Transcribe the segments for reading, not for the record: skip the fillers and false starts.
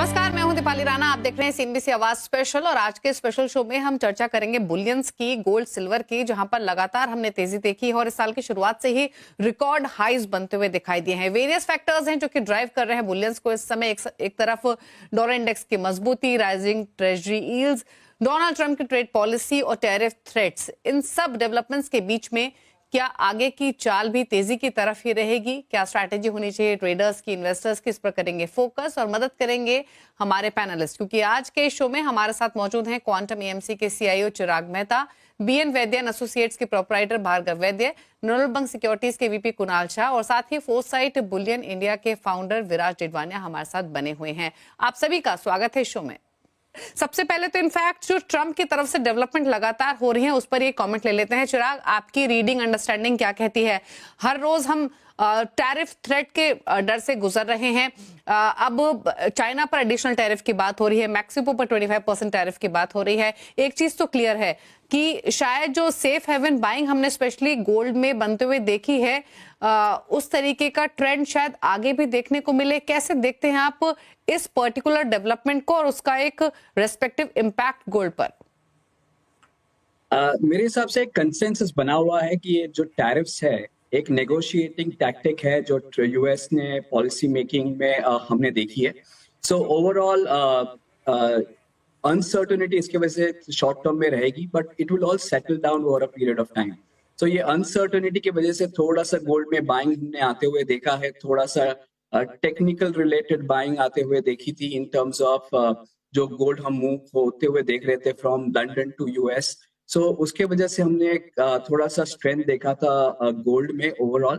नमस्कार, मैं हूं दीपाली राणा। आप देख रहे हैं सीएनबीसी आवाज स्पेशल और आज के स्पेशल शो में हम चर्चा करेंगे बुलियंस की, गोल्ड सिल्वर की, जहां पर लगातार हमने तेजी देखी है और इस साल की शुरुआत से ही रिकॉर्ड हाईज बनते हुए दिखाई दिए हैं। वेरियस फैक्टर्स हैं जो कि ड्राइव कर रहे हैं बुलियंस को इस समय। एक तरफ डॉलर इंडेक्स की मजबूती, rising treasury yields, Donald Trump की ट्रेड पॉलिसी और टैरिफ थ्रेट्स, इन सब डेवलपमेंट्स के बीच में क्या आगे की चाल भी तेजी की तरफ ही रहेगी? क्या स्ट्रैटेजी होनी चाहिए ट्रेडर्स की, इन्वेस्टर्स की? इस पर करेंगे फोकस और मदद करेंगे हमारे पैनलिस्ट, क्योंकि आज के शो में हमारे साथ मौजूद हैं क्वांटम एएमसी के CEO Chirag Mehta, BN Vaidya and associates के प्रोपराइटर भार्गव वैद्य, नर्मल बंग सिक्योरिटीज के वीपी कुणाल शाह और साथ ही फोरसाइट बुलियन इंडिया के फाउंडर विराज डिडवानिया हमारे साथ बने हुए हैं। आप सभी का स्वागत है शो में। सबसे पहले तो इनफैक्ट जो ट्रंप की तरफ से डेवलपमेंट लगातार हो रही है उस पर ये कमेंट ले लेते हैं। चिराग, आपकी रीडिंग, अंडरस्टैंडिंग क्या कहती है? हर रोज हम टैरिफ थ्रेट के डर से गुजर रहे हैं। अब चाइना पर एडिशनल टैरिफ की बात हो रही है, मैक्सिको पर 25% टैरिफ की बात हो रही है। एक चीज तो क्लियर है कि शायद जो सेफ हेवन बाइंग हमने स्पेशली गोल्ड में बनते हुए देखी है, उस तरीके का ट्रेंड शायद आगे भी देखने को मिले। कैसे देखते हैं आप इस पर्टिकुलर डेवलपमेंट को और उसका एक रेस्पेक्टिव इम्पैक्ट गोल्ड पर? मेरे हिसाब से एक कंसेंसस बना हुआ है कि ये जो टैरिफ्स है एक नेगोशिएटिंग टैक्टिक है जो यूएस ने पॉलिसी मेकिंग में हमने देखी है। सो ओवरऑल अनसर्टेनिटी इसके वजह से शॉर्ट टर्म में रहेगी, but it will all settle down over a period of time. So ये अनसर्टेनिटी की वजह से थोड़ा सा गोल्ड में बाइंग हमने आते हुए देखा है, थोड़ा सा टेक्निकल रिलेटेड बाइंग आते हुए देखी थी इन टर्म्स ऑफ जो गोल्ड हम मूव होते हुए देख रहे थे फ्रॉम लंदन टू यूएस। सो उसके वजह से हमने थोड़ा सा स्ट्रेंथ देखा था गोल्ड में ओवरऑल।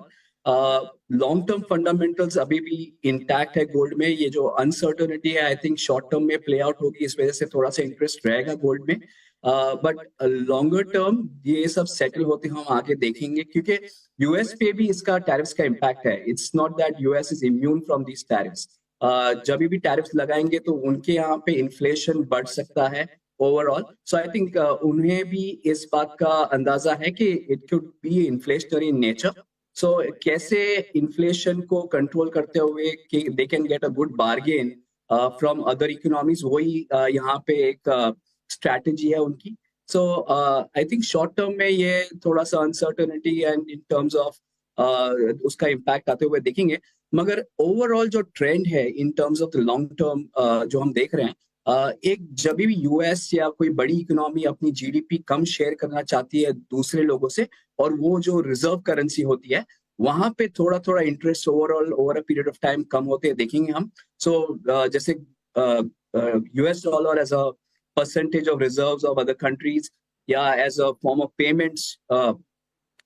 लॉन्ग टर्म फंडामेंटल्स अभी भी इंटैक्ट है गोल्ड में। ये जो अनसर्टेनिटी है आई थिंक शॉर्ट टर्म में प्ले आउट होगी, इस वजह से थोड़ा सा इंटरेस्ट रहेगा गोल्ड में। बट लॉन्गर टर्म ये सब सेटल होते हम आगे देखेंगे, क्योंकि यूएस पे भी इसका टैरिफ्स का इम्पैक्ट है। It's not that US is immune from these tariffs. जब भी टैरिफ्स लगाएंगे तो उनके यहाँ पे इन्फ्लेशन बढ़ सकता है ओवरऑल। सो आई थिंक उन्हें भी इस बात का अंदाजा है कि it could be inflationary in nature. So कैसे इन्फ्लेशन को कंट्रोल करते हुए कि they can get a good bargain from other economies, वही यहाँ पे एक स्ट्रैटेजी है उनकी। So I think short term में ये थोड़ा सा uncertainty and in terms of उसका इम्पैक्ट आते हुए देखेंगे। मगर ओवरऑल जो ट्रेंड है in terms of the long term जो हम देख रहे हैं, एक जब भी यूएस या कोई बड़ी इकोनॉमी अपनी जीडीपी कम शेयर करना चाहती है दूसरे लोगों से, और वो जो रिजर्व करेंसी होती है वहां पे थोड़ा थोड़ा interest overall over a period of time कम होते देखेंगे हम। सो जैसे US dollar as a percentage of reserves of other countries या as a form of payments,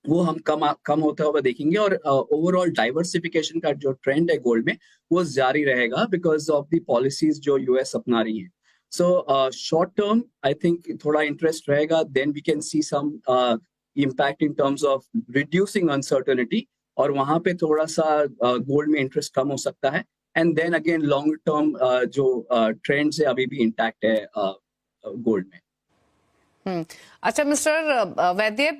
वो हम कम होता हुआ देखेंगे। और ओवरऑल डाइवर्सिफिकेशन का जो ट्रेंड है गोल्ड में वो जारी रहेगा बिकॉज ऑफ द पॉलिसीज जो यूएस अपना रही है। So short term I think थोड़ा इंटरेस्ट रहेगा, then we can see some impact in terms of reducing uncertainty, और वहां पे थोड़ा सा गोल्ड में इंटरेस्ट कम हो सकता है। And then again long term जो ट्रेंड है अभी भी इंटैक्ट है गोल्ड में। अच्छा मिस्टर वैद्य,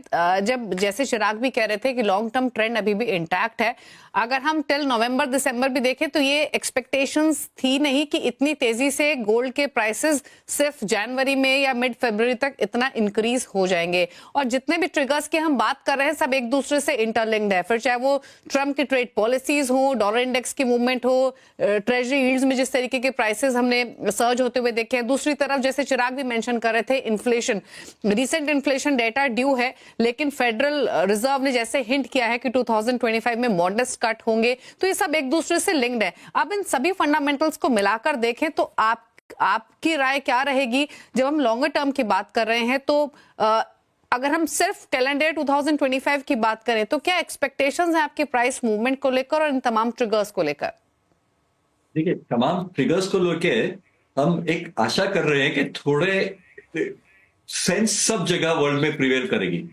जब जैसे चिराग भी कह रहे थे कि लॉन्ग टर्म ट्रेंड अभी भी इंटैक्ट है, अगर हम टिल नवंबर दिसंबर भी देखें तो ये एक्सपेक्टेशंस थी नहीं कि इतनी तेजी से गोल्ड के प्राइसेस सिर्फ जनवरी में या मिड फरवरी तक इतना इंक्रीज हो जाएंगे। और जितने भी ट्रिगर्स की हम बात कर रहे हैं सब एक दूसरे से इंटरलिंक्ड है, फिर चाहे वो ट्रंप की ट्रेड पॉलिसीज हो, डॉलर इंडेक्स की मूवमेंट हो, ट्रेजरी यील्ड्स में जिस तरीके के प्राइसेस हमने सर्ज होते हुए देखे हैं। दूसरी तरफ जैसे चिराग भी मेंशन कर रहे थे, inflation, recent inflation data due है, लेकिन फेडरल रिजर्व ने जैसे हिंट किया है कि 2025 में मॉडेस्ट कट होंगे, तो ये सब एक दूसरे से लिंक्ड है। अब इन सभी फंडामेंटल्स को मिलाकर देखें तो आपकी राय क्या रहेगी? जब हम लॉन्गर टर्म की बात कर रहे हैं तो अगर हम सिर्फ कैलेंडर 2025 की बात करें तो क्या एक्सपेक्टेशंस हैं आपके प्राइस मूवमेंट को लेकर और इन तमाम ट्रिगर्स को लेकर? देखिए, तमाम ट्रिगर्स को लेकर हम एक आशा कर रहे हैं कि थोड़े सेंस सब जगह वर्ल्ड में प्रिवेल करेगी।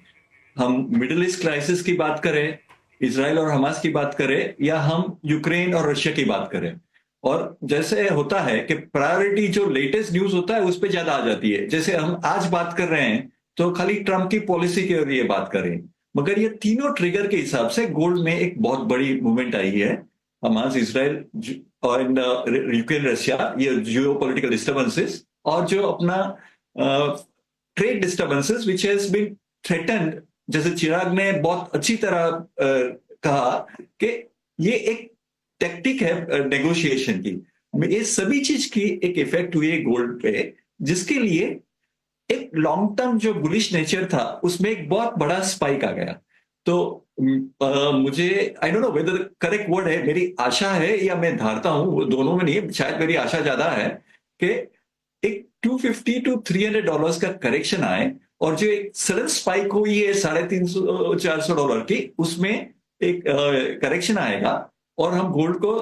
हम मिडिल ईस्ट क्राइसिस की बात करें, इजराइल और हमास की बात करें, या हम यूक्रेन और रशिया की बात करें, और जैसे होता है कि प्रायोरिटी जो लेटेस्ट न्यूज होता है उस पर ज्यादा आ जाती है। जैसे हम आज बात कर रहे हैं तो खाली ट्रंप की पॉलिसी के लिए बात करें, मगर ये तीनों ट्रिगर के हिसाब से गोल्ड में एक बहुत बड़ी मूवमेंट आई है। हमास इजराइल और इन यूक्रेन रशिया, ये जियो पॉलिटिकल डिस्टर्बेंसेस, और जो अपना trade disturbances which has been threatened, जैसे चिराग ने बहुत अच्छी तरह कहा कि ये एक टेक्टिक है नेगोशिएशन की। ये सभी चीज की एक इफेक्ट हुई है गोल्ड पे, जिसके लिए एक लॉन्ग टर्म जो बुलिश नेचर था उसमें एक बहुत बड़ा स्पाइक आ गया। तो मुझे I don't know whether correct word है, मेरी आशा है या मैं धारता हूं, वो दोनों में नहीं, शायद मेरी आशा ज्यादा है कि एक $250 to $300 का करेक्शन आए, और जो एक सडन स्पाइक हुई है $350-400 की, उसमें एक करेक्शन आएगा और हम गोल्ड को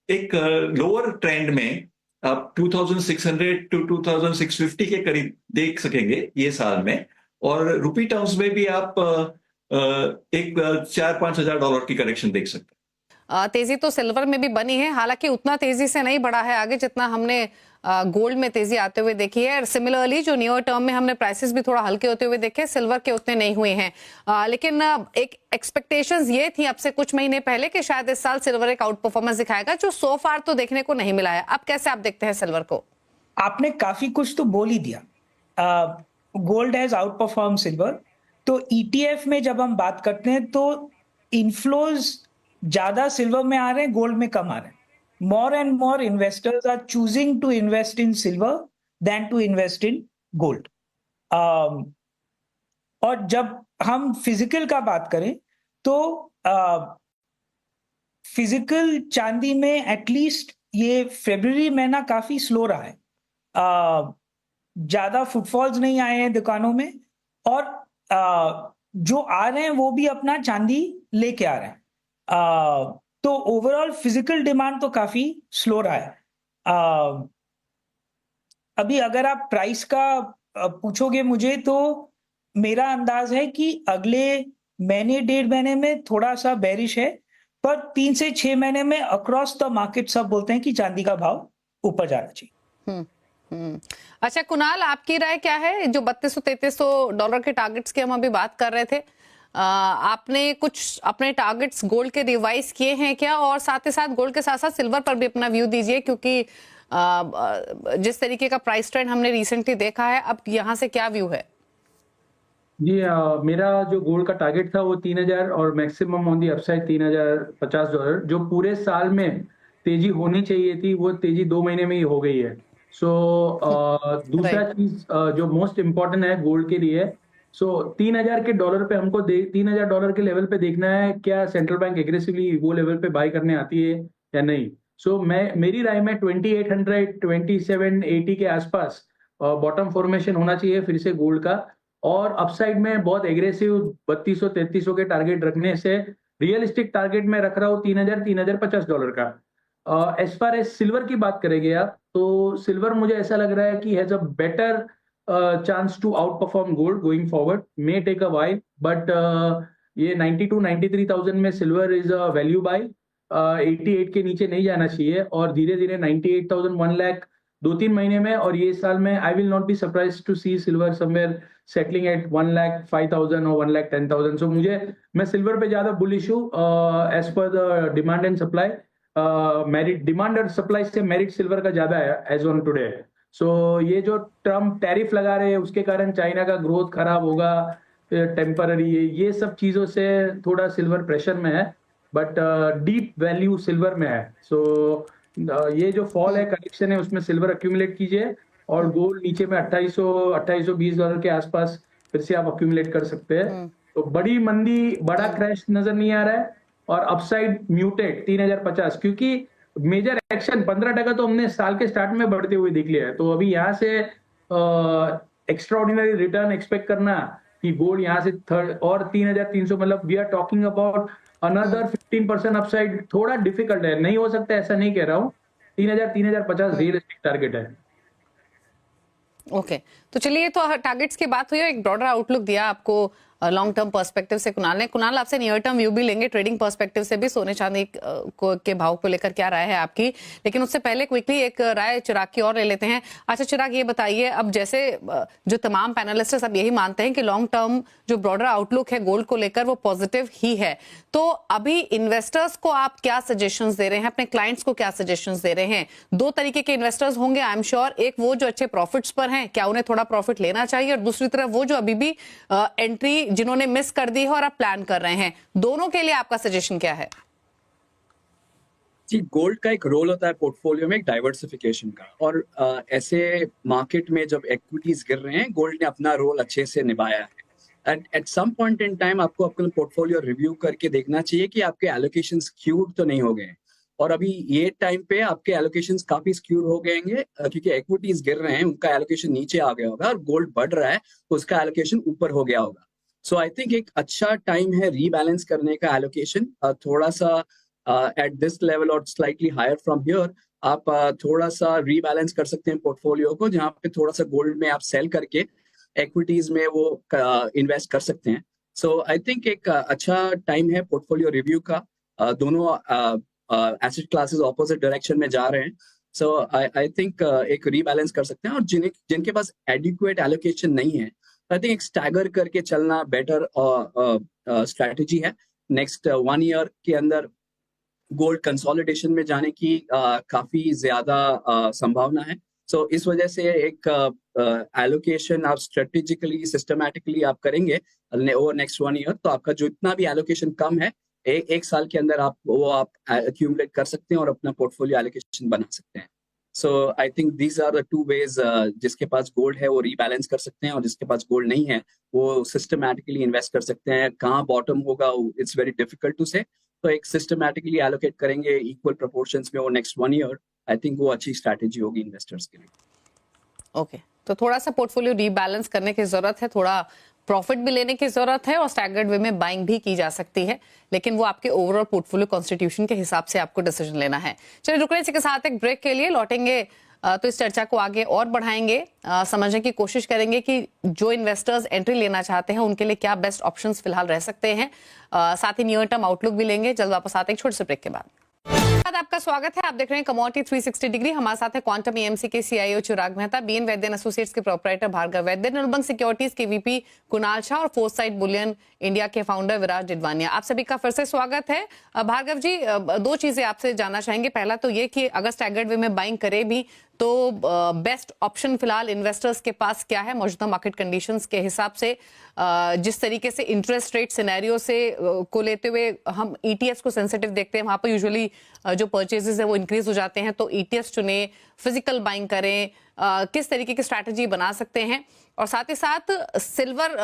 एक लोअर ट्रेंड में आप 2600 to 2650 के करीब देख सकेंगे ये साल में, और रुपी टर्म्स में भी आप एक $4-5 की करेक्शन देख सकते हैं। तेजी तो सिल्वर में भी बनी है, हालांकि उतना तेजी से नहीं बढ़ा है आगे जितना हमने गोल्ड में तेजी आते हुए देखी है। सिमिलरली जो नियर टर्म में हमने प्राइसेस भी थोड़ा हल्के होते हुए देखे, सिल्वर के उतने नहीं हुए हैं। लेकिन एक एक्सपेक्टेशंस ये थी अब से कुछ महीने पहले कि शायद इस साल सिल्वर एक आउट परफॉर्मेंस दिखाएगा, जो सो फार तो देखने को नहीं मिला है। अब कैसे आप देखते हैं सिल्वर को? आपने काफी कुछ तो बोल ही दिया। Gold has out perform silver. तो ईटीएफ में जब हम बात करते हैं तो इनफ्लोज ज्यादा सिल्वर में आ रहे हैं, गोल्ड में कम आ रहे हैं। More and more investors are choosing to invest in silver than to invest in gold. और जब हम फिजिकल का बात करें तो फिजिकल चांदी में एटलीस्ट ये फरवरी महीना काफी स्लो रहा है। ज्यादा फुटफॉल्स नहीं आए हैं दुकानों में, और जो आ रहे हैं वो भी अपना चांदी लेके आ रहे हैं। तो ओवरऑल फिजिकल डिमांड तो काफी स्लो रहा है। अभी अगर आप प्राइस का पूछोगे मुझे, तो मेरा अंदाज है कि अगले महीने 1.5 महीने में थोड़ा सा बेरिश है, पर 3 से 6 महीने में अक्रॉस द मार्केट सब बोलते हैं कि चांदी का भाव ऊपर जाना चाहिए। अच्छा कुणाल, आपकी राय क्या है? जो $3200-3300 के टारगेट्स की हम अभी बात कर रहे थे, आपने कुछ अपने टारगेट्स गोल्ड के रिवाइज किए हैं क्या? और साथ ही साथ गोल्ड के साथ साथ सिल्वर पर भी अपना व्यू दीजिए, क्योंकि जिस तरीके का प्राइस ट्रेंड हमने रिसेंटली देखा है, अब यहाँ से क्या व्यू है? जी, मेरा जो गोल्ड का टारगेट था वो 3000 और मैक्सिमम ऑन दी अपसाइड $3050, जो पूरे साल में तेजी होनी चाहिए थी वो तेजी 2 महीने में ही हो गई है। सो दूसरा चीज जो मोस्ट इम्पोर्टेंट है गोल्ड के लिए, सो $3000 पे हमको $3000 के लेवल पे देखना है, क्या सेंट्रल बैंक एग्रेसिवली वो लेवल पे बाय करने आती है या नहीं। सो मेरी राय में 2800 2780 के आसपास बॉटम फॉर्मेशन होना चाहिए फिर से गोल्ड का, और अपसाइड में बहुत एग्रेसिव 3200-3300 के टारगेट रखने से रियलिस्टिक टारगेट में रख रहा हूँ $3000-3050 का। एज फार एज सिल्वर की बात करेंगे आप, तो सिल्वर मुझे ऐसा लग रहा है कि has a better chance to outperform gold going forward. May take a while, but ये 92-93,000 में silver is a value by. 88 के नीचे नहीं जाना चाहिए, और धीरे धीरे 98,000 1 लाख 2-3 महीने में, और ये साल में I will not be surprised to see silver somewhere settling at 1,05,000 और 1,10,000। सो मैं सिल्वर पे ज्यादा बुलिश हूँ as per the demand and supply. Merit demand और सप्लाई से मेरिट सिल्वर का ज्यादा है एज ऑन टुडे। सो ये जो ट्रम्प टैरिफ लगा रहे हैं उसके कारण चाइना का ग्रोथ खराब होगा टेम्पररी, ये सब चीजों से थोड़ा सिल्वर प्रेशर में है, बट डीप वैल्यू सिल्वर में है। सो ये जो फॉल है, करेक्शन है, उसमें सिल्वर अक्यूमुलेट कीजिए, और गोल्ड नीचे में $2820 के आसपास फिर से आप अक्यूमुलेट कर सकते हैं। तो बड़ी मंदी, बड़ा क्रैश नजर नहीं आ रहा है, और अपसाइड म्यूटेड 3050, क्योंकि मेजर एक्शन 15% तो हमने साल के स्टार्ट में बढ़ते हुए देख लिया है। तो अभी यहाँ से एक्स्ट्राऑर्डिनरी रिटर्न एक्सपेक्ट करना कि गोल्ड यहाँ से और 3300, मतलब we are talking about another 15% upside, थोड़ा डिफिकल्ट है। नहीं हो सकता ऐसा नहीं कह रहा हूँ, 3000-3050 रियलिस्टिक टारगेट है। ओके, तो चलिए, तो टारगेट्स की बात हुई, एक ब्रॉडर आउटलुक दिया आपको लॉन्ग टर्म पर्सपेक्टिव से कुणाल आपसे नियर टर्म व्यू भी लेंगे, ट्रेडिंग पर्सपेक्टिव से भी सोने चांदी के भाव को लेकर क्या राय है आपकी, लेकिन उससे पहले क्विकली एक राय चिराग की और ले लेते हैं। अच्छा चिराग, ये बताइए, अब जैसे जो तमाम पैनलिस्ट सब यही मानते हैं कि लॉन्ग टर्म जो ब्रॉडर आउटलुक है गोल्ड को लेकर वो पॉजिटिव ही है, तो अभी इन्वेस्टर्स को आप क्या सजेशंस दे रहे हैं, अपने क्लाइंट्स को क्या सजेशंस दे रहे हैं? दो तरीके के इन्वेस्टर्स होंगे आई एम श्योर, एक वो जो अच्छे प्रॉफिट्स पर हैं, क्या उन्हें थोड़ा प्रॉफिट लेना चाहिए, और दूसरी तरफ वो जो अभी भी एंट्री जिन्होंने मिस कर दी है और आप प्लान कर रहे हैं, दोनों के लिए आपका सजेशन क्या है? जी, गोल्ड का एक रोल होता है पोर्टफोलियो में, एक डाइवर्सिफिकेशन का, और ऐसे मार्केट में जब इक्विटीज गिर रहे हैं, गोल्ड ने अपना रोल अच्छे से निभाया है। At some point in time आपको अपना पोर्टफोलियो रिव्यू करके देखना चाहिए कि आपके एलोकेशन स्क्यूड तो नहीं हो गए हैं, और अभी ये टाइम पे आपके एलोकेशंस काफी स्क्यूड हो गए होंगे क्योंकि इक्विटीज गिर रहे हैं, उनका एलोकेशन नीचे आ गया होगा, और गोल्ड बढ़ रहा है तो उसका एलोकेशन ऊपर हो गया होगा। सो आई थिंक एक अच्छा टाइम है रीबैलेंस करने का एलोकेशन, थोड़ा सा एट दिस लेवल और स्लाइटली हायर फ्रॉम हियर आप थोड़ा सा रीबैलेंस कर सकते हैं पोर्टफोलियो को, जहाँ पे थोड़ा सा गोल्ड में आप सेल करके इक्विटीज में वो इन्वेस्ट कर सकते हैं। सो आई थिंक एक अच्छा टाइम है पोर्टफोलियो रिव्यू का। दोनों एसेट क्लासेस ऑपोजिट डायरेक्शन में जा रहे हैं, सो आई थिंक एक रीबैलेंस कर सकते हैं, और जिनके पास एडिक्वेट एलोकेशन नहीं है, आई थिंक एक स्टैगर करके चलना बेटर स्ट्रैटेजी है। नेक्स्ट 1 ईयर के अंदर गोल्ड कंसोलिडेशन में जाने की काफी ज्यादा संभावना है। सो इस वजह से एक एलोकेशन आप स्ट्रेटेजिकली सिस्टमैटिकली आप करेंगे ओवर नेक्स्ट 1 ईयर, तो आपका जो इतना भी एलोकेशन कम है, एक साल के अंदर आप एक्यूमुलेट कर सकते हैं और अपना पोर्टफोलियो एलोकेशन बना सकते हैं। So I think these are the two ways, जिसके पास गोल्ड है वो रीबैलेंस कर सकते हैं, और जिसके पास गोल्ड नहीं है वो सिस्टमैटिकली इन्वेस्ट कर सकते हैं। कहाँ बॉटम होगा इट्स वेरी डिफिकल्ट टू से, तो एक सिस्टमैटिकली एलोकेट करेंगे इक्वल प्रोपोर्शंस में वो नेक्स्ट 1 ईयर, आई थिंक वो अच्छी स्ट्रैटेजी होगी इन्वेस्टर्स के लिए। ओके, तो थोड़ा सा पोर्टफोलियो रीबैलेंस करने की जरूरत है, थोड़ा प्रॉफिट भी लेने की जरूरत है, और स्टैगर्ड वे में बाइंग भी की जा सकती है, लेकिन वो आपके ओवरऑल पोर्टफोलियो कॉन्स्टिट्यूशन के हिसाब से आपको डिसीजन लेना है। चलिए रुक रहे हैं, इसी के साथ एक ब्रेक के लिए लौटेंगे तो इस चर्चा को आगे और बढ़ाएंगे, समझने की कोशिश करेंगे कि जो इन्वेस्टर्स एंट्री लेना चाहते हैं उनके लिए क्या बेस्ट ऑप्शंस फिलहाल रह सकते हैं, साथ ही नियर टर्म आउटलुक भी लेंगे। जल्द वापस आते हैं एक छोटे से ब्रेक के बाद। आपका स्वागत है, आप देख रहे हैं कमोडिटी 360 डिग्री। हमारे साथ है क्वांटम ईएमसी के CIO Chirag Mehta, BN Vaidya and associates के प्रोप्राइटर भार्गव वैद्य, निर्मल सिक्योरिटीज के वीपी कुणाल शाह और फोर्साइट बुलियन इंडिया के फाउंडर विराज डिडवानिया। आप सभी का फिर से स्वागत है। भार्गव जी, दो चीजें आपसे जानना चाहेंगे। पहला तो ये कि अगर स्टैगर्ड वे में बाइंग करे भी तो बेस्ट ऑप्शन फिलहाल इन्वेस्टर्स के पास क्या है मौजूदा मार्केट कंडीशंस के हिसाब से, जिस तरीके से इंटरेस्ट रेट सिनेरियो से को लेते हुए हम ईटीएफ को सेंसिटिव देखते हैं, वहां पर यूजुअली जो परचेजेस है वो इंक्रीज हो जाते हैं, तो ईटीएफ चुने, फिजिकल बाइंग करें, किस तरीके की स्ट्रैटेजी बना सकते हैं, और साथ ही साथ सिल्वर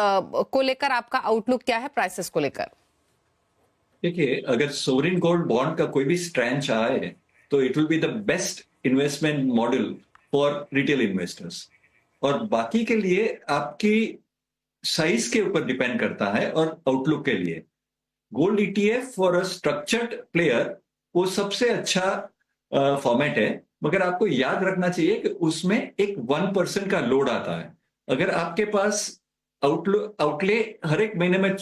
को लेकर आपका आउटलुक क्या है प्राइसेस को लेकर? देखिए, अगर सोवरिन गोल्ड बॉन्ड का कोई भी स्ट्रैंड आए तो it will be the best investment model for retail investors, और बाकी के लिए आपकी साइज के ऊपर डिपेंड करता है, और आउटलुक के लिए gold ETF for a structured player वो सबसे अच्छा फॉर्मेट है, मगर आपको याद रखना चाहिए कि उसमें एक 1% का लोड आता है। अगर आपके पास आउटले हर एक महीने में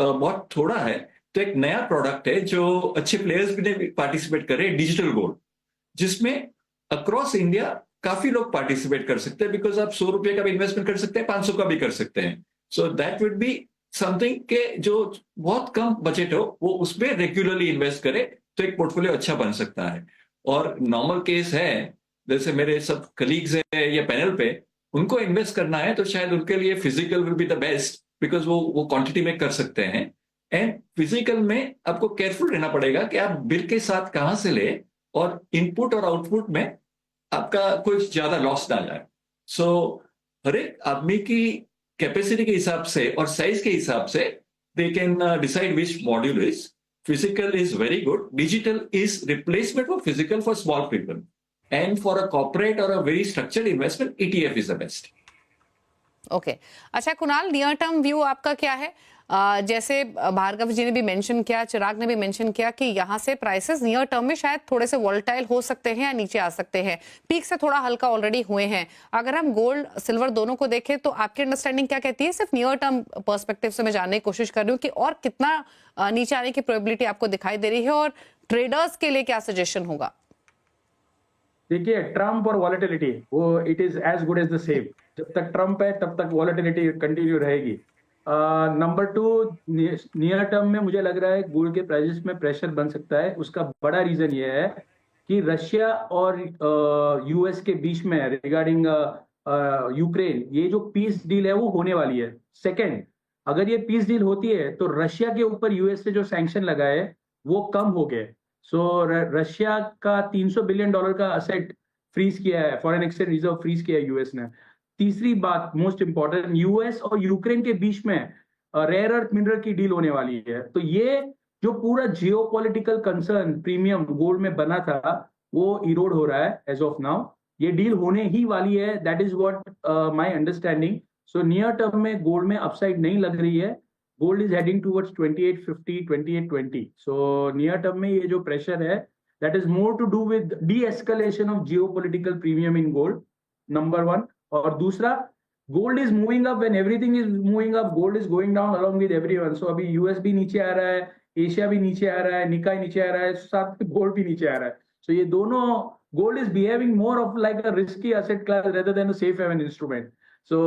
बहुत थोड़ा है, तो एक नया प्रोडक्ट है जो अच्छे प्लेयर्स भी पार्टिसिपेट करे, डिजिटल गोल्ड, जिसमें अक्रॉस इंडिया काफी लोग पार्टिसिपेट कर सकते हैं, बिकॉज आप 100 रुपए का भी इन्वेस्टमेंट कर सकते हैं, 500 का भी कर सकते हैं। So that would be something के जो बहुत कम बजट हो वो उसमें रेगुलरली इन्वेस्ट करे, तो एक पोर्टफोलियो अच्छा बन सकता है। और नॉर्मल केस है, जैसे मेरे सब कलीग्स है या पैनल पे, उनको इन्वेस्ट करना है तो शायद उनके लिए physical will be the best, because वो क्वांटिटी में कर सकते हैं। एंड फिजिकल में आपको केयरफुल रहना पड़ेगा कि आप बिल के साथ कहां से ले, और इनपुट और आउटपुट में आपका कोई ज्यादा लॉस ना जाए। सो हर एक आदमी की कैपेसिटी के हिसाब से और साइज के हिसाब से they can decide which module is. Physical is very good, digital is replacement for physical for small people, and for a corporate और a very structured investment ETF is the best. Okay, अच्छा Kunal, near term view आपका क्या है? जैसे भार्गव जी ने भी mention किया, चिराग ने भी मेंशन किया कि यहाँ से प्राइसेस नियर टर्म में शायद थोड़े से वॉलेटाइल हो सकते हैं या नीचे आ सकते हैं, पीक से थोड़ा हल्का ऑलरेडी हुए हैं। अगर हम गोल्ड सिल्वर दोनों को देखें तो आपकी अंडरस्टैंडिंग क्या कहती है? सिर्फ नियर टर्म पर्सपेक्टिव से मैं जानने की कोशिश कर रही हूँ कि और कितना नीचे आने की प्रोबेबिलिटी आपको दिखाई दे रही है और ट्रेडर्स के लिए क्या सजेशन होगा? देखिए, ट्रम्प और वॉलेटिलिटी वो it is as good as the same. जब तक ट्रम्प है तब तक वॉलेटिलिटी कंटिन्यू रहेगी। नंबर 2, नियर टर्म में मुझे लग रहा है गोल्ड के प्राइसेस में प्रेशर बन सकता है। उसका बड़ा रीजन ये है कि रशिया और यूएस के बीच में रिगार्डिंग यूक्रेन ये जो पीस डील है वो होने वाली है। सेकेंड, अगर ये पीस डील होती है तो रशिया के ऊपर यूएस ने जो सैंक्शन लगाए वो कम हो गए। सो रशिया का $300 बिलियन का असेट फ्रीज किया है, फॉरेन एक्सचेंज रिजर्व फ्रीज किया है यूएस ने। तीसरी बात मोस्ट इंपॉर्टेंट, यूएस और यूक्रेन के बीच में रेयर अर्थ मिनरल की डील होने वाली है। तो ये जो पूरा जियोपॉलिटिकल कंसर्न प्रीमियम गोल्ड में बना था वो इरोड हो रहा है एज ऑफ नाउ। ये डील होने ही वाली है, that is what my understanding. So near term में गोल्ड में अपसाइड नहीं लग रही है। Gold is heading towards 2850 2820। So near term में ये जो प्रेशर है that is more to do with de escalation of geopolitical premium in gold, number 1। और दूसरा, gold is moving up when everything is moving up, gold is going down along with everyone. So अभी US भी नीचे आ रहा है, Asia भी नीचे आ रहा है, निकाय नीचे आ रहा है, साथ में गोल्ड भी नीचे आ रहा है। सो ये दोनों, gold is behaving more of like a risky asset class rather than a safe haven instrument. So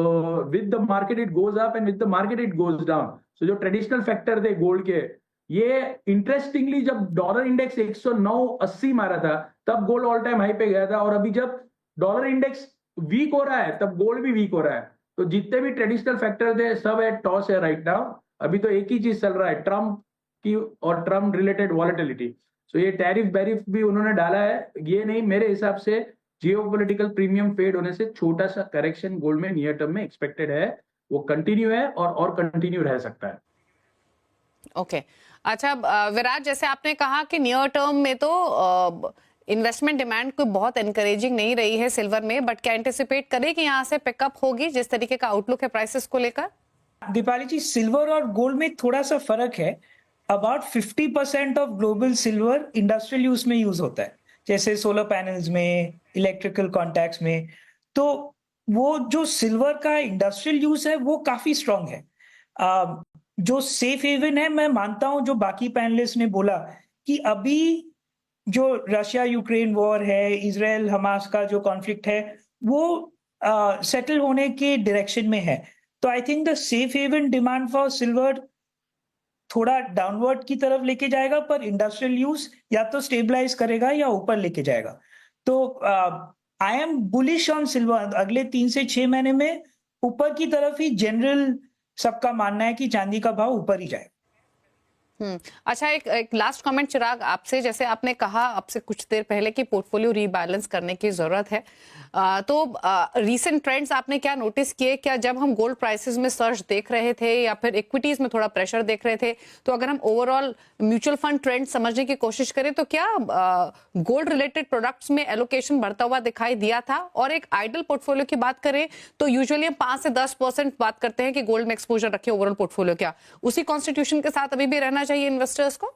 with the market it goes up and with the market it goes down. So जो traditional factor थे gold के, ये interestingly जब dollar index 109.80 मारा था तब gold all time high पे गया था, और अभी जब डॉलर इंडेक्स वीक हो रहा है तब गोल्ड भी वीक हो रहा है। तो जितने भी ट्रेडिशनल फैक्टर थे सब एट टॉस है राइट नाउ। अभी तो एक ही चीज चल रहा है, ट्रम्प की और ट्रम्प रिलेटेड वॉलेटिलिटी। सो ये टैरिफ बैरिफ भी उन्होंने डाला है, ये नहीं, मेरे हिसाब से जियोपॉलिटिकल प्रीमियम फेड होने से छोटा सा करेक्शन गोल्ड में नियर टर्म में एक्सपेक्टेड है, वो कंटिन्यू है और कंटिन्यू रह सकता है। ओके अच्छा, विराट, जैसे आपने कहा कि नियर टर्म में तो इन्वेस्टमेंट डिमांड कोई बहुत एनकरेजिंग नहीं रही है सिल्वर में, बट क्या एंटिसिपेट करें कि यहाँ से पिकअप होगी जिस तरीके का आउटलुक है प्राइसेस को लेकर? दीपाली जी, सिल्वर और गोल्ड में थोड़ा सा फर्क है। About 50% of global silver industrial use में यूज होता है, जैसे सोलर पैनल्स में, इलेक्ट्रिकल कॉन्टैक्ट्स में। तो वो जो सिल्वर का इंडस्ट्रियल यूज है वो काफी स्ट्रांग है। जो सेफ हेवन है, मैं मानता हूं जो बाकी पैनलिस्ट ने बोला कि अभी जो रशिया यूक्रेन वॉर है, इजराइल हमास का जो कॉन्फ्लिक्ट है, वो सेटल होने के डायरेक्शन में है। तो I think the safe haven demand for silver थोड़ा डाउनवर्ड की तरफ लेके जाएगा, पर इंडस्ट्रियल यूज या तो स्टेबलाइज करेगा या ऊपर लेके जाएगा। तो I am bullish on silver. अगले 3 से 6 महीने में ऊपर की तरफ ही जनरल सबका मानना है कि चांदी का भाव ऊपर ही जाएगा। अच्छा, एक लास्ट कमेंट चिराग आपसे, जैसे आपने कहा आपसे कुछ देर पहले कि पोर्टफोलियो रीबैलेंस करने की जरूरत है, तो रीसेंट ट्रेंड्स आपने क्या नोटिस किए? क्या जब हम गोल्ड प्राइसेस में सर्ज देख रहे थे या फिर इक्विटीज में थोड़ा प्रेशर देख रहे थे, तो अगर हम ओवरऑल म्यूचुअल फंड ट्रेंड समझने की कोशिश करें तो क्या गोल्ड रिलेटेड प्रोडक्ट्स में एलोकेशन बढ़ता हुआ दिखाई दिया था? और एक आइडल पोर्टफोलियो की बात करें तो यूजुअली हम 5 से 10% बात करते हैं कि गोल्ड में एक्सपोजर रखे ओवरऑल पोर्टफोलियो, क्या उसी कॉन्स्टिट्यूशन के साथ अभी भी रहना चाहिए इन्वेस्टर्स को?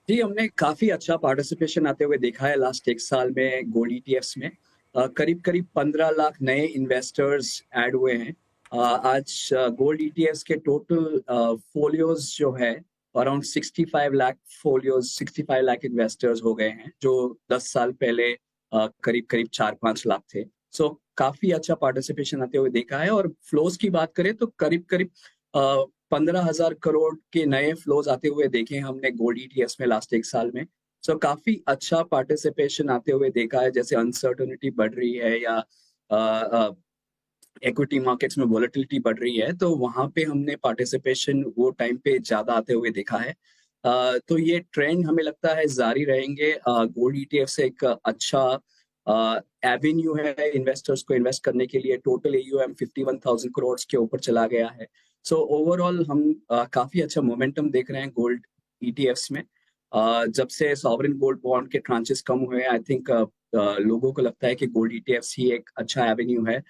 जी, हमने काफी अच्छा पार्टिसिपेशन आते हुए देखा है लास्ट 1 साल में गोल्ड ईटीएफ्स में। करीब 15 लाख नए इन्वेस्टर्स ऐड हुए हैं। आज गोल्ड ईटीएफ्स के टोटल फोलियोज जो है around 65 lakh folios, 65 lakh investors हो गए हैं, जो 10 साल पहले करीब 4-5 लाख थे। सो काफी अच्छा पार्टिसिपेशन आते हुए देखा है। और फ्लोज की बात करें तो करीब 15,000 करोड़ के नए फ्लोज आते हुए देखे हमने गोल्ड ईटीएफ्स में लास्ट 1 साल में। सो काफी अच्छा पार्टिसिपेशन आते हुए देखा है। जैसे अनसर्टनिटी बढ़ रही है या इक्विटी मार्केट्स में वोलेटिलिटी बढ़ रही है, तो वहां पे हमने पार्टिसिपेशन वो टाइम पे ज्यादा आते हुए देखा है। तो ये ट्रेंड हमें लगता है जारी रहेंगे। गोल्ड ईटीएफ से एक अच्छा एवेन्यू है इन्वेस्टर्स को इन्वेस्ट करने के लिए। टोटल AUM 51,000 करोड़ के ऊपर चला गया है। सो ओवरऑल हम काफी अच्छा मोमेंटम देख रहे हैं गोल्ड ईटीएफ्स में। जब से सॉवरेन गोल्ड बॉन्ड के ट्रांचेस कम हुए, आई थिंक लोगों को लगता है कि गोल्ड ईटीएफ्स ही एक अच्छा एवेन्यू है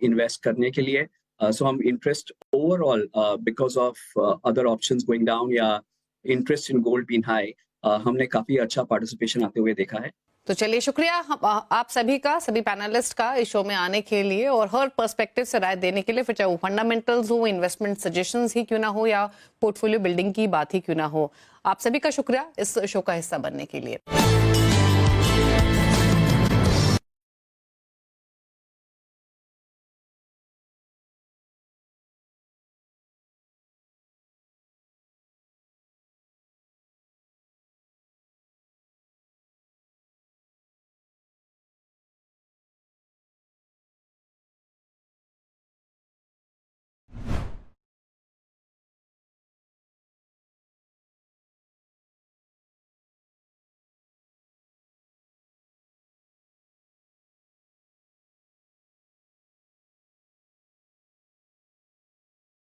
इन्वेस्ट करने के लिए। सो हम interest overall because of other options going down या interest in gold been high, हमने काफी अच्छा पार्टिसिपेशन आते हुए देखा है। तो चलिए शुक्रिया आप सभी का, सभी पैनलिस्ट का इस शो में आने के लिए और हर पर्सपेक्टिव से राय देने के लिए, फिर चाहे वो फंडामेंटल्स हो, इन्वेस्टमेंट सजेशंस ही क्यों ना हो या पोर्टफोलियो बिल्डिंग की बात ही क्यों ना हो। आप सभी का शुक्रिया इस शो का हिस्सा बनने के लिए।